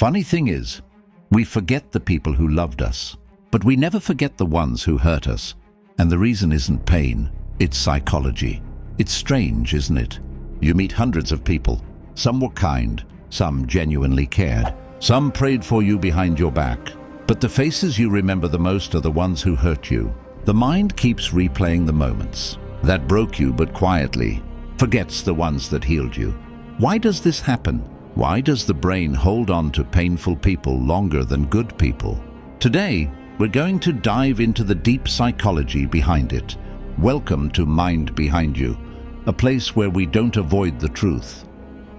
Funny thing is, we forget the people who loved us, but we never forget the ones who hurt us. And the reason isn't pain, it's psychology. It's strange, isn't it? You meet hundreds of people. Some were kind, some genuinely cared, some prayed for you behind your back. But the faces you remember the most are the ones who hurt you. The mind keeps replaying the moments that broke you, but quietly forgets the ones that healed you. Why does this happen? Why does the brain hold on to painful people longer than good people? Today, we're going to dive into the deep psychology behind it. Welcome to Mind Behind You, a place where we don't avoid the truth.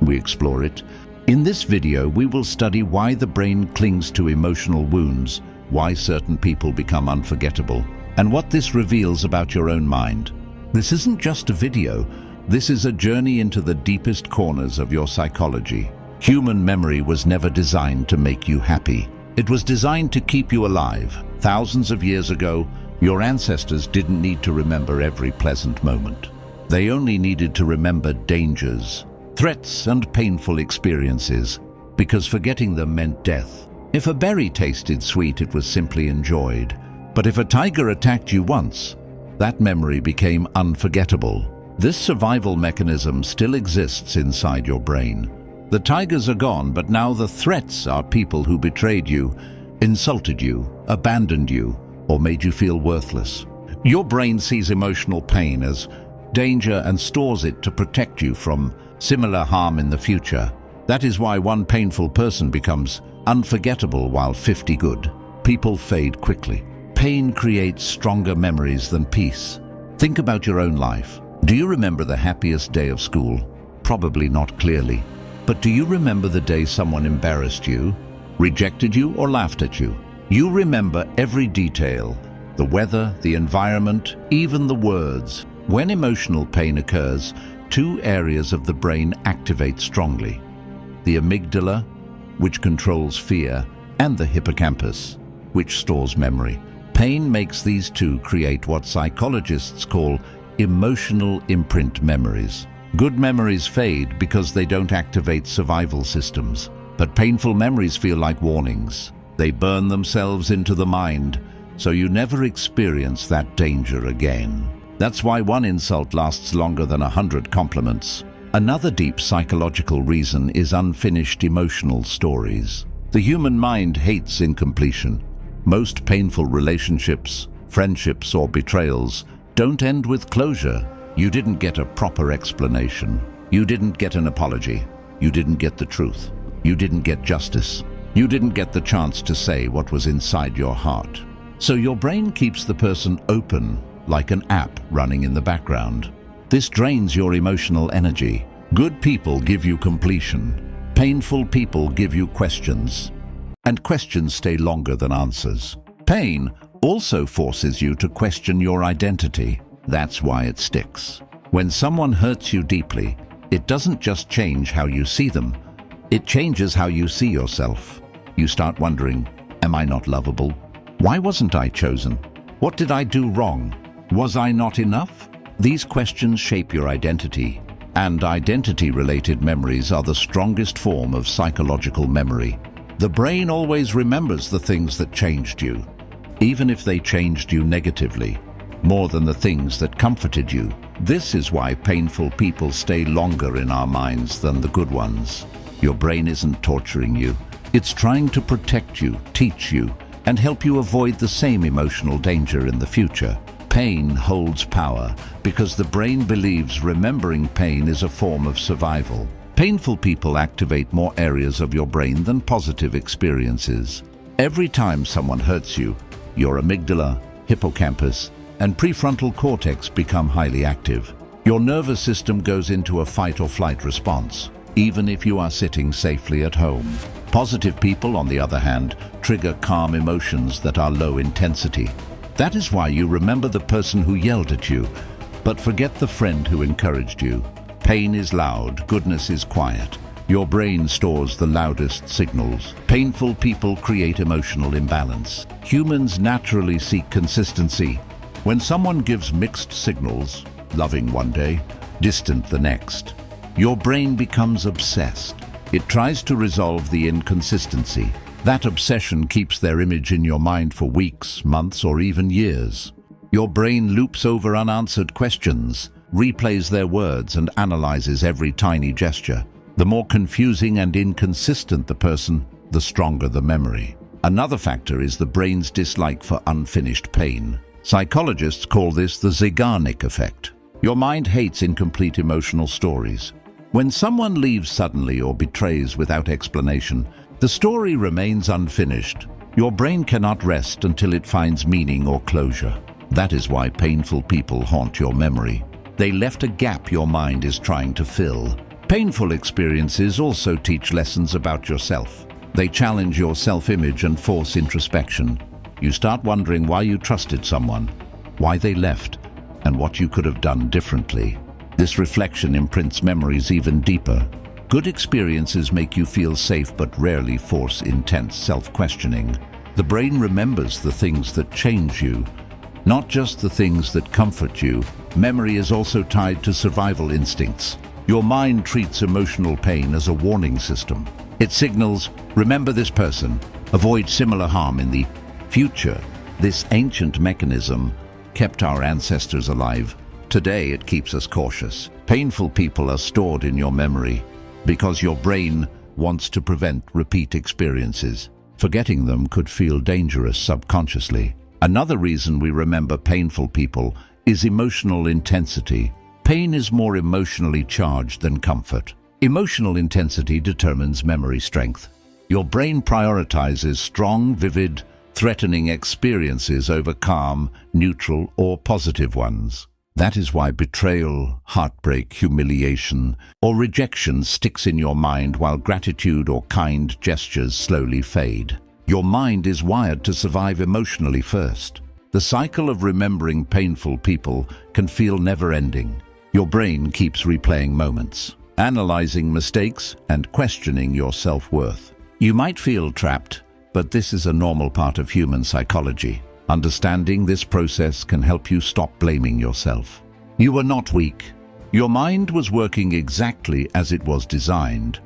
We explore it. In this video, we will study why the brain clings to emotional wounds, why certain people become unforgettable, and what this reveals about your own mind. This isn't just a video. This is a journey into the deepest corners of your psychology. Human memory was never designed to make you happy. It was designed to keep you alive. Thousands of years ago, your ancestors didn't need to remember every pleasant moment. They only needed to remember dangers, threats, and painful experiences, because forgetting them meant death. If a berry tasted sweet, it was simply enjoyed. But if a tiger attacked you once, that memory became unforgettable. This survival mechanism still exists inside your brain. The tigers are gone, but now the threats are people who betrayed you, insulted you, abandoned you, or made you feel worthless. Your brain sees emotional pain as danger and stores it to protect you from similar harm in the future. That is why one painful person becomes unforgettable while 50 good people fade quickly. Pain creates stronger memories than peace. Think about your own life. Do you remember the happiest day of school? Probably not clearly. But do you remember the day someone embarrassed you, rejected you, or laughed at you? You remember every detail, the weather, the environment, even the words. When emotional pain occurs, two areas of the brain activate strongly: the amygdala, which controls fear, and the hippocampus, which stores memory. Pain makes these two create what psychologists call emotional imprint memories. Good memories fade because they don't activate survival systems, but painful memories feel like warnings. They burn themselves into the mind, so you never experience that danger again. That's why one insult lasts longer than 100 compliments. Another deep psychological reason is unfinished emotional stories. The human mind hates incompletion. Most painful relationships, friendships, or betrayals don't end with closure. You didn't get a proper explanation. You didn't get an apology. You didn't get the truth. You didn't get justice. You didn't get the chance to say what was inside your heart. So your brain keeps the person open, like an app running in the background. This drains your emotional energy. Good people give you completion. Painful people give you questions. And questions stay longer than answers. Pain also forces you to question your identity. That's why it sticks. When someone hurts you deeply, it doesn't just change how you see them. It changes how you see yourself. You start wondering, am I not lovable? Why wasn't I chosen? What did I do wrong? Was I not enough? These questions shape your identity, and identity-related memories are the strongest form of psychological memory. The brain always remembers the things that changed you, even if they changed you negatively, more than the things that comforted you. This is why painful people stay longer in our minds than the good ones. Your brain isn't torturing you. It's trying to protect you, teach you, and help you avoid the same emotional danger in the future. Pain holds power because the brain believes remembering pain is a form of survival. Painful people activate more areas of your brain than positive experiences. Every time someone hurts you, your amygdala, hippocampus, and prefrontal cortex become highly active. Your nervous system goes into a fight or flight response, even if you are sitting safely at home. Positive people, on the other hand, trigger calm emotions that are low intensity. That is why you remember the person who yelled at you, but forget the friend who encouraged you. Pain is loud, goodness is quiet. Your brain stores the loudest signals. Painful people create emotional imbalance. Humans naturally seek consistency. When someone gives mixed signals, loving one day, distant the next, your brain becomes obsessed. It tries to resolve the inconsistency. That obsession keeps their image in your mind for weeks, months, or even years. Your brain loops over unanswered questions, replays their words, and analyzes every tiny gesture. The more confusing and inconsistent the person, the stronger the memory. Another factor is the brain's dislike for unfinished pain. Psychologists call this the Zeigarnik effect. Your mind hates incomplete emotional stories. When someone leaves suddenly or betrays without explanation, the story remains unfinished. Your brain cannot rest until it finds meaning or closure. That is why painful people haunt your memory. They left a gap your mind is trying to fill. Painful experiences also teach lessons about yourself. They challenge your self-image and force introspection. You start wondering why you trusted someone, why they left, and what you could have done differently. This reflection imprints memories even deeper. Good experiences make you feel safe but rarely force intense self-questioning. The brain remembers the things that change you, not just the things that comfort you. Memory is also tied to survival instincts. Your mind treats emotional pain as a warning system. It signals, remember this person, avoid similar harm in the future. This ancient mechanism kept our ancestors alive. Today it keeps us cautious. Painful people are stored in your memory because your brain wants to prevent repeat experiences. Forgetting them could feel dangerous subconsciously. Another reason we remember painful people is emotional intensity. Pain is more emotionally charged than comfort. Emotional intensity determines memory strength. Your brain prioritizes strong, vivid, threatening experiences over calm, neutral, or positive ones. That is why betrayal, heartbreak, humiliation, or rejection sticks in your mind while gratitude or kind gestures slowly fade. Your mind is wired to survive emotionally first. The cycle of remembering painful people can feel never-ending. Your brain keeps replaying moments, analyzing mistakes, and questioning your self-worth. You might feel trapped, but this is a normal part of human psychology. Understanding this process can help you stop blaming yourself. You were not weak. Your mind was working exactly as it was designed,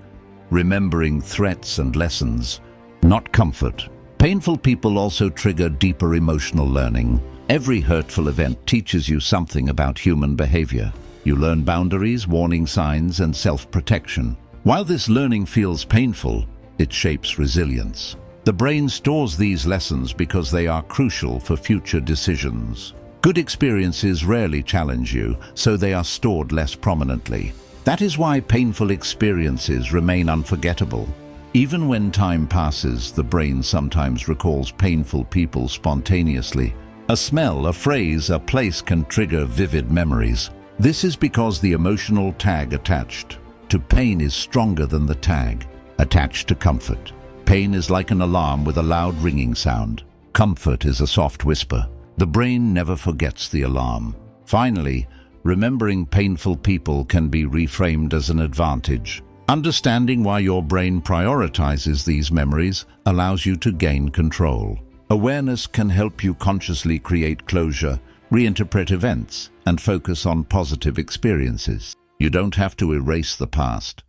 remembering threats and lessons, not comfort. Painful people also trigger deeper emotional learning. Every hurtful event teaches you something about human behavior. You learn boundaries, warning signs, and self-protection. While this learning feels painful, it shapes resilience. The brain stores these lessons because they are crucial for future decisions. Good experiences rarely challenge you, so they are stored less prominently. That is why painful experiences remain unforgettable. Even when time passes, the brain sometimes recalls painful people spontaneously. A smell, a phrase, a place can trigger vivid memories. This is because the emotional tag attached to pain is stronger than the tag attached to comfort. Pain is like an alarm with a loud ringing sound. Comfort is a soft whisper. The brain never forgets the alarm. Finally, remembering painful people can be reframed as an advantage. Understanding why your brain prioritizes these memories allows you to gain control. Awareness can help you consciously create closure, reinterpret events, and focus on positive experiences. You don't have to erase the past,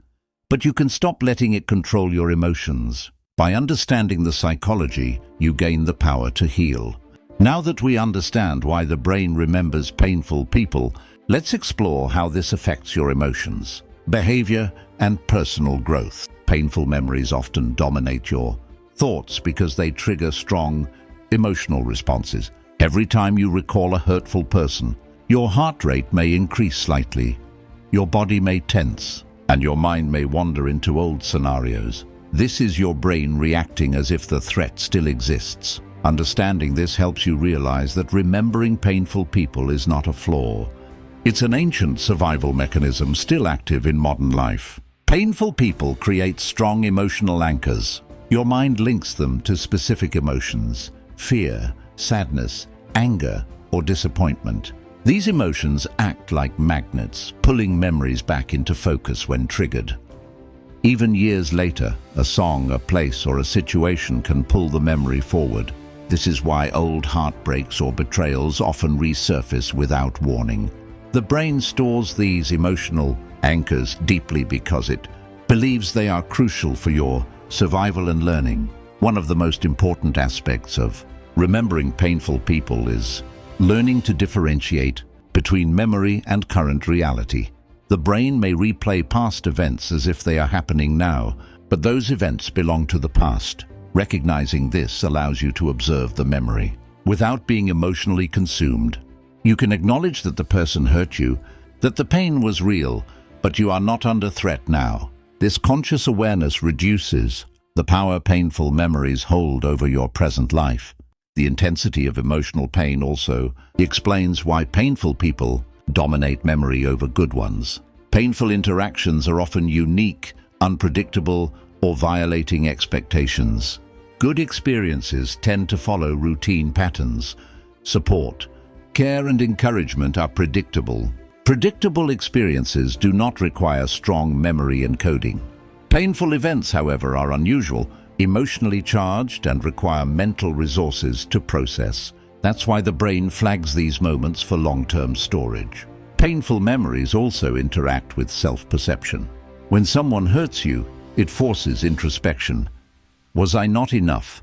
but you can stop letting it control your emotions. By understanding the psychology, you gain the power to heal. Now that we understand why the brain remembers painful people, let's explore how this affects your emotions, behavior, and personal growth. Painful memories often dominate your thoughts because they trigger strong emotional responses. Every time you recall a hurtful person, your heart rate may increase slightly, your body may tense, and your mind may wander into old scenarios. This is your brain reacting as if the threat still exists. Understanding this helps you realize that remembering painful people is not a flaw. It's an ancient survival mechanism still active in modern life. Painful people create strong emotional anchors. Your mind links them to specific emotions: fear, sadness, anger, or disappointment. These emotions act like magnets, pulling memories back into focus when triggered. Even years later, a song, a place, or a situation can pull the memory forward. This is why old heartbreaks or betrayals often resurface without warning. The brain stores these emotional anchors deeply because it believes they are crucial for your survival and learning. One of the most important aspects of remembering painful people is learning to differentiate between memory and current reality. The brain may replay past events as if they are happening now, but those events belong to the past. Recognizing this allows you to observe the memory without being emotionally consumed. You can acknowledge that the person hurt you, that the pain was real, but you are not under threat now. This conscious awareness reduces the power painful memories hold over your present life. The intensity of emotional pain also explains why painful people dominate memory over good ones. Painful interactions are often unique, unpredictable, or violating expectations. Good experiences tend to follow routine patterns. Support, care, and encouragement are predictable. Predictable experiences do not require strong memory encoding. Painful events, however, are unusual, emotionally charged, and require mental resources to process. That's why the brain flags these moments for long-term storage. Painful memories also interact with self-perception. When someone hurts you, it forces introspection. Was I not enough?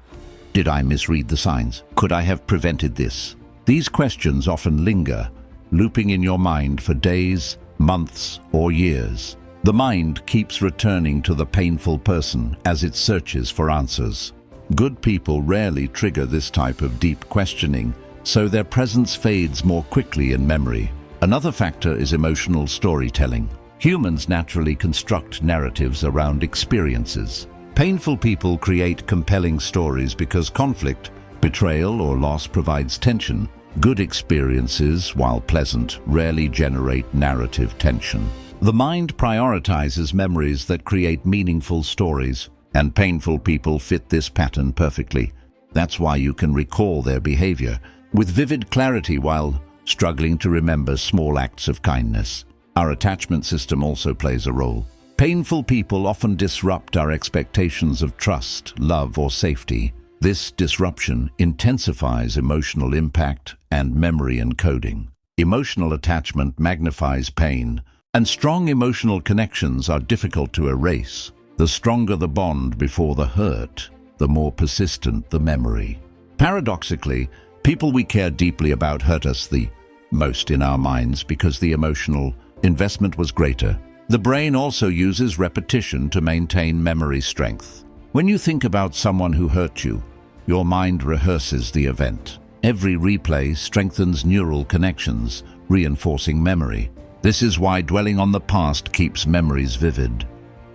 Did I misread the signs? Could I have prevented this? These questions often linger, looping in your mind for days, months, or years. The mind keeps returning to the painful person as it searches for answers. Good people rarely trigger this type of deep questioning, so their presence fades more quickly in memory. Another factor is emotional storytelling. Humans naturally construct narratives around experiences. Painful people create compelling stories because conflict, betrayal, or loss provides tension. Good experiences, while pleasant, rarely generate narrative tension. The mind prioritizes memories that create meaningful stories, and painful people fit this pattern perfectly. That's why you can recall their behavior with vivid clarity while struggling to remember small acts of kindness. Our attachment system also plays a role. Painful people often disrupt our expectations of trust, love, or safety. This disruption intensifies emotional impact and memory encoding. Emotional attachment magnifies pain, and strong emotional connections are difficult to erase. The stronger the bond before the hurt, the more persistent the memory. Paradoxically, people we care deeply about hurt us the most in our minds because the emotional investment was greater. The brain also uses repetition to maintain memory strength. When you think about someone who hurt you, your mind rehearses the event. Every replay strengthens neural connections, reinforcing memory. This is why dwelling on the past keeps memories vivid.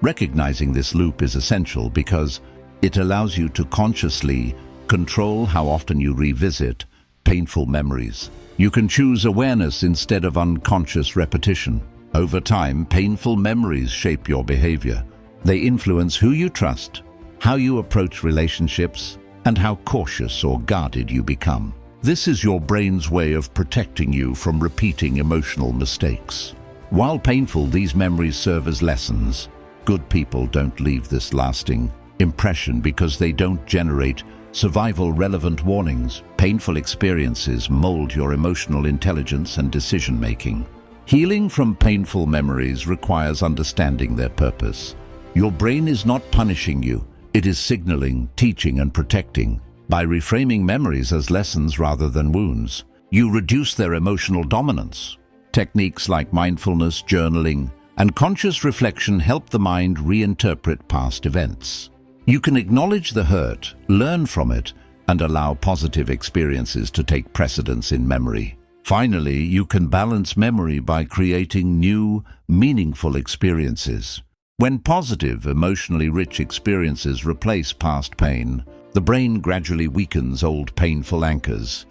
Recognizing this loop is essential because it allows you to consciously control how often you revisit painful memories. You can choose awareness instead of unconscious repetition. Over time, painful memories shape your behavior. They influence who you trust, how you approach relationships, and how cautious or guarded you become. This is your brain's way of protecting you from repeating emotional mistakes. While painful, these memories serve as lessons. Good people don't leave this lasting impression because they don't generate survival-relevant warnings. Painful experiences mold your emotional intelligence and decision-making. Healing from painful memories requires understanding their purpose. Your brain is not punishing you. It is signaling, teaching, and protecting. By reframing memories as lessons rather than wounds, you reduce their emotional dominance. Techniques like mindfulness, journaling, and conscious reflection help the mind reinterpret past events. You can acknowledge the hurt, learn from it, and allow positive experiences to take precedence in memory. Finally, you can balance memory by creating new, meaningful experiences. When positive, emotionally rich experiences replace past pain, the brain gradually weakens old painful anchors.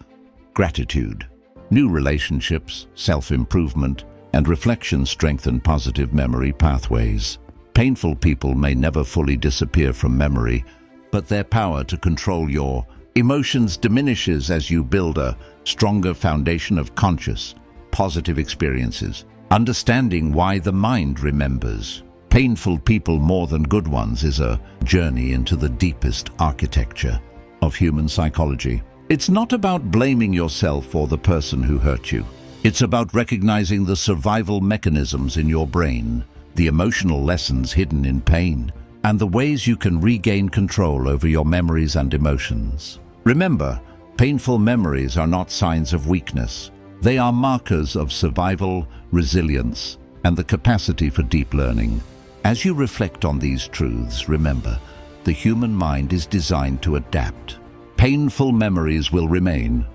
Gratitude, new relationships, self-improvement, and reflection strengthen positive memory pathways. Painful people may never fully disappear from memory, but their power to control your emotions diminishes as you build a stronger foundation of conscious, positive experiences. Understanding why the mind remembers painful people more than good ones is a journey into the deepest architecture of human psychology. It's not about blaming yourself or the person who hurt you. It's about recognizing the survival mechanisms in your brain the emotional lessons hidden in pain, and the ways you can regain control over your memories and emotions. Remember, painful memories are not signs of weakness. They are markers of survival, resilience, and the capacity for deep learning. As you reflect on these truths, remember, the human mind is designed to adapt. Painful memories will remain,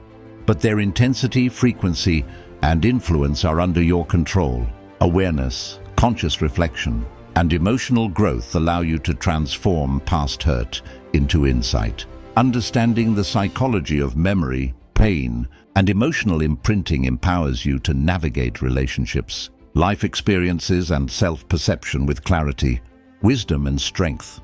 but their intensity, frequency, and influence are under your control. Awareness, conscious reflection, and emotional growth allow you to transform past hurt into insight. Understanding the psychology of memory, pain, and emotional imprinting empowers you to navigate relationships, life experiences, and self-perception with clarity, wisdom, and strength.